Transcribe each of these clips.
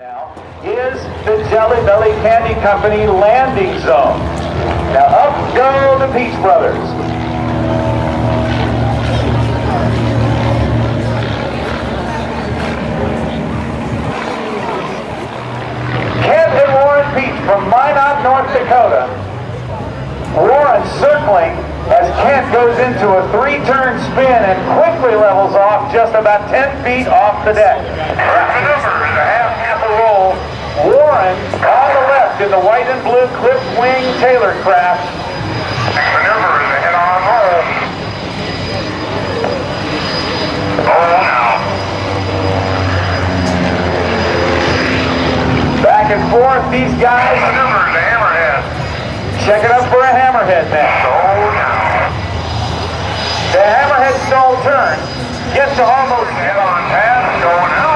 Now is the Jelly Belly Candy Company landing zone. Now up go the Pietsch brothers. Kent and Warren Pietsch from Minot, North Dakota. Warren circling as Kent goes into a three-turn spin and quickly levels off just about 10 feet off the deck. Maneuver is a half a roll. Warren on the left in the white and blue clipped wing Taylor craft. Maneuver is a head-on roll. Roll now. Back and forth, these guys. Maneuver is a hammerhead. Check it up for a hammerhead now. Oh, now. The hammerhead stall turn gets to almost head-on pass. Going out.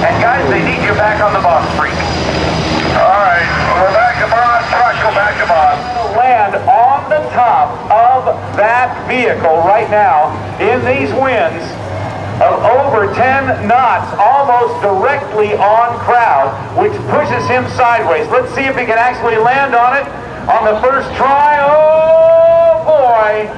And guys, they need you back on the boss freak. All right, we're back to boss. Crush, go back to boss. Land on the top of that vehicle right now in these winds of over 10 knots, almost directly on crowd, which pushes him sideways. Let's see if he can actually land on it on the first try. Oh boy!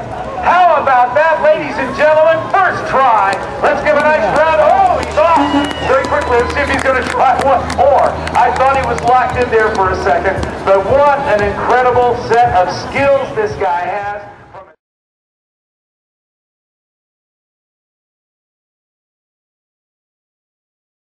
How about that, ladies and gentlemen? First try. Let's give a nice round. Oh, he's off very quickly. Let's see if he's going to try one more. I thought he was locked in there for a second, but what an incredible set of skills this guy has.